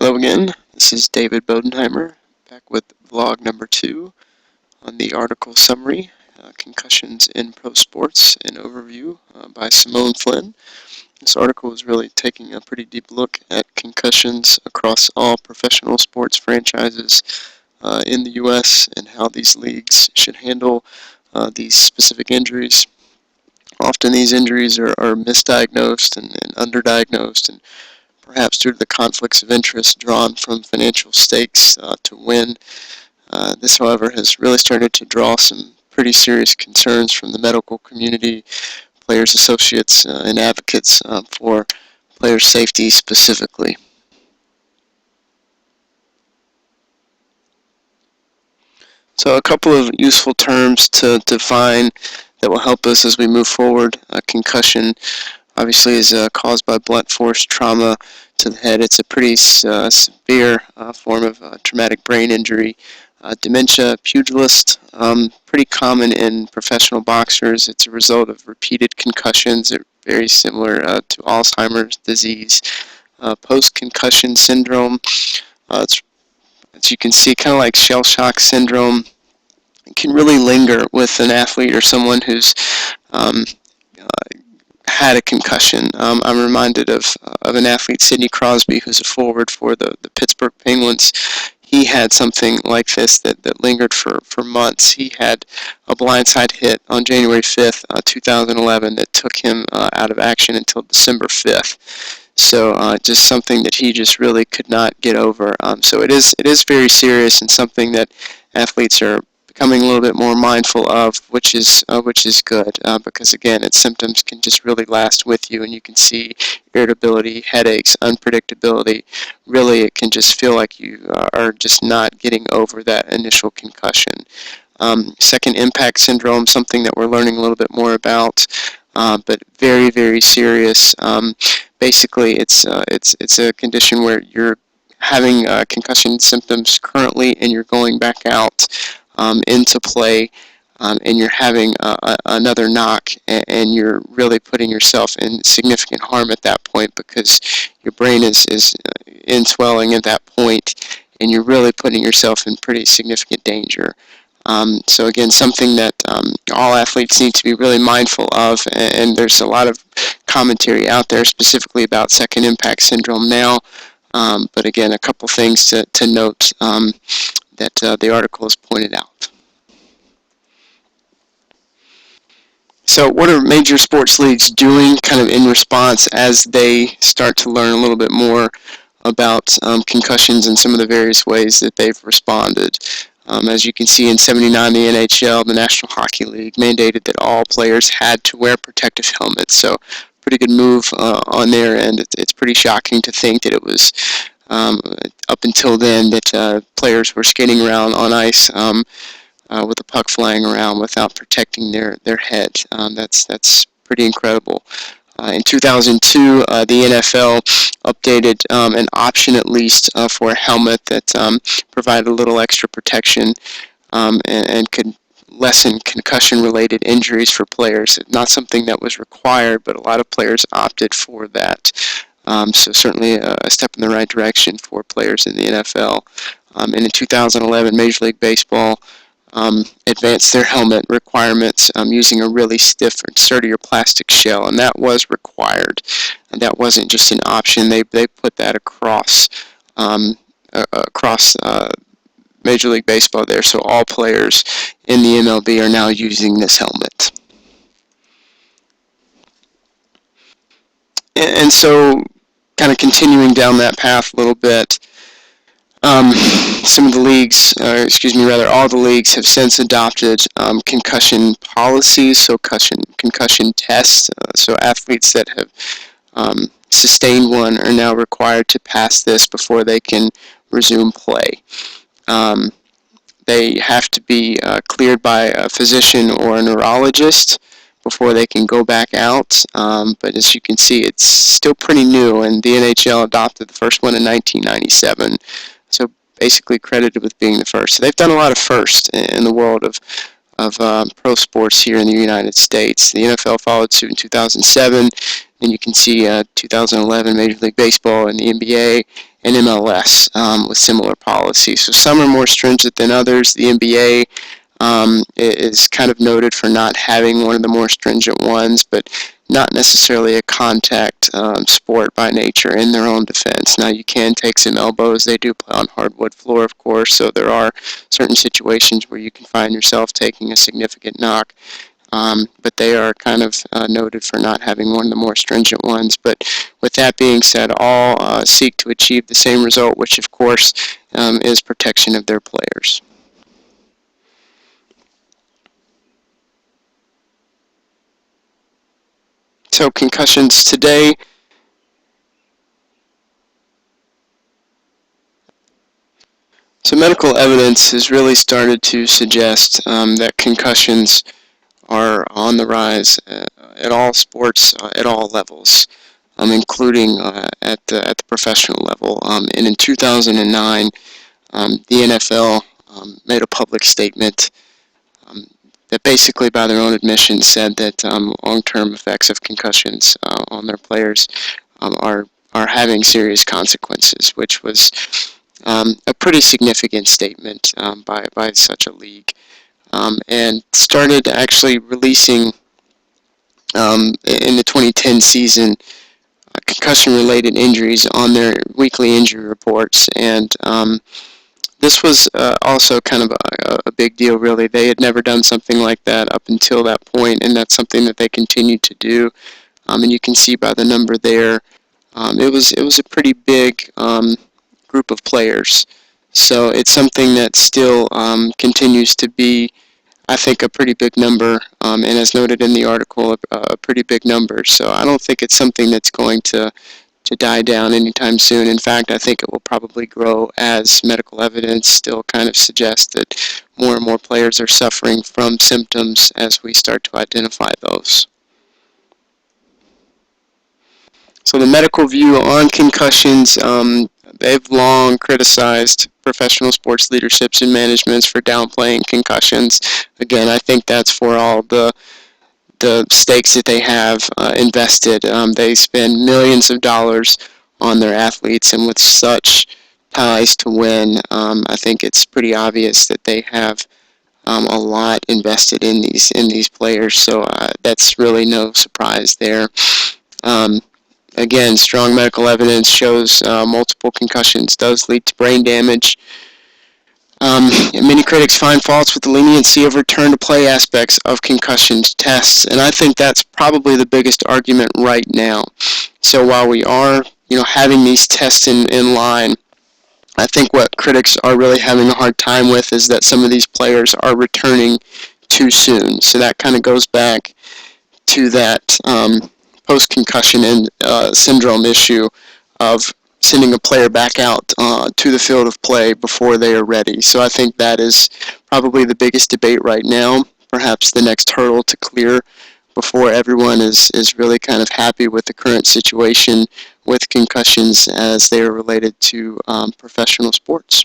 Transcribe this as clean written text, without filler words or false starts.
Hello again, this is David Bodenheimer, back with vlog number 2 on the article summary, Concussions in Pro Sports, an overview by Simone Flynn. This article is really taking a pretty deep look at concussions across all professional sports franchises in the U.S. and how these leagues should handle these specific injuries. Often these injuries are misdiagnosed and underdiagnosed, and perhaps due to the conflicts of interest drawn from financial stakes to win. This, however, has really started to draw some pretty serious concerns from the medical community, players' associates, and advocates for player safety specifically. So a couple of useful terms to define that will help us as we move forward. Concussion obviously is caused by blunt force trauma to the head. It's a pretty severe form of traumatic brain injury. Dementia pugilist, pretty common in professional boxers. It's a result of repeated concussions. They're very similar to Alzheimer's disease. Post-concussion syndrome, it's, as you can see, kind of like shell shock syndrome. It can really linger with an athlete or someone who's um, had a concussion. I'm reminded of an athlete, Sidney Crosby, who's a forward for the Pittsburgh Penguins. He had something like this that lingered for months. He had a blindside hit on January 5th, 2011 that took him out of action until December 5th. So just something that he just really could not get over. So it is very serious and something that athletes are becoming a little bit more mindful of, which is good because again, its symptoms can just really last with you, and you can see irritability, headaches, unpredictability. Really, it can just feel like you are just not getting over that initial concussion. Second impact syndrome, something that we're learning a little bit more about, but very, very serious. Basically, it's a condition where you're having concussion symptoms currently, and you're going back out into play, and you're having another knock, and you're really putting yourself in significant harm at that point because your brain is in swelling at that point, and you're really putting yourself in pretty significant danger. So again, something that all athletes need to be really mindful of, and there's a lot of commentary out there specifically about second impact syndrome now. But again, a couple things to note that the article has pointed out. So what are major sports leagues doing kind of in response as they start to learn a little bit more about concussions and some of the various ways that they've responded? As you can see, in '79, the NHL, the National Hockey League, mandated that all players had to wear protective helmets. So pretty good move on their end. It's pretty shocking to think that it was up until then that players were skating around on ice with the puck flying around without protecting their head. That's pretty incredible. In 2002, the NFL updated an option at least for a helmet that provided a little extra protection and could lessen concussion-related injuries for players. Not something that was required, but a lot of players opted for that. So certainly a step in the right direction for players in the NFL. And in 2011, Major League Baseball advanced their helmet requirements using a really stiff or sturdier plastic shell, and that was required. And that wasn't just an option. They put that across Major League Baseball there, so all players in the MLB are now using this helmet. And so, kind of continuing down that path a little bit, some of the leagues, all the leagues have since adopted concussion policies, so concussion tests. So athletes that have sustained one are now required to pass this before they can resume play. They have to be cleared by a physician or a neurologist before they can go back out. But as you can see, it's still pretty new, and the NHL adopted the first one in 1997. So basically credited with being the first. So they've done a lot of firsts in the world of pro sports here in the United States. The NFL followed suit in 2007. and you can see 2011 Major League Baseball and the NBA and MLS with similar policies. So some are more stringent than others. The NBA is kind of noted for not having one of the more stringent ones, but not necessarily a contact sport by nature in their own defense. Now, you can take some elbows. They do play on hardwood floor, of course, so there are certain situations where you can find yourself taking a significant knock. But they are kind of noted for not having one of the more stringent ones. But with that being said, all seek to achieve the same result, which of course is protection of their players. So concussions today. So medical evidence has really started to suggest that concussions are on the rise at all sports, at all levels, including at the professional level. And in 2009, the NFL made a public statement that basically, by their own admission, said that long-term effects of concussions on their players are having serious consequences, which was a pretty significant statement by such a league, and started actually releasing in the 2010 season concussion-related injuries on their weekly injury reports, and this was also kind of a big deal, really. They had never done something like that up until that point, and that's something that they continued to do. And you can see by the number there, it was a pretty big group of players. So it's something that still continues to be, I think, a pretty big number, and as noted in the article, a pretty big number. So I don't think it's something that's going to die down anytime soon. In fact, I think it will probably grow as medical evidence still kind of suggests that more and more players are suffering from symptoms as we start to identify those. So the medical view on concussions, they've long criticized professional sports leaderships and managements for downplaying concussions. Again, I think that's for all the stakes that they have invested. They spend millions of dollars on their athletes, and with such ties to win, I think it's pretty obvious that they have a lot invested in these players. So that's really no surprise there. Again, strong medical evidence shows multiple concussions does lead to brain damage. Many critics find faults with the leniency of return-to-play aspects of concussion tests, and I think that's probably the biggest argument right now. So while we are, having these tests in line, I think what critics are really having a hard time with is that some of these players are returning too soon. So that kind of goes back to that post-concussion and syndrome issue of sending a player back out to the field of play before they are ready. So I think that is probably the biggest debate right now, perhaps the next hurdle to clear before everyone is really kind of happy with the current situation with concussions as they are related to professional sports.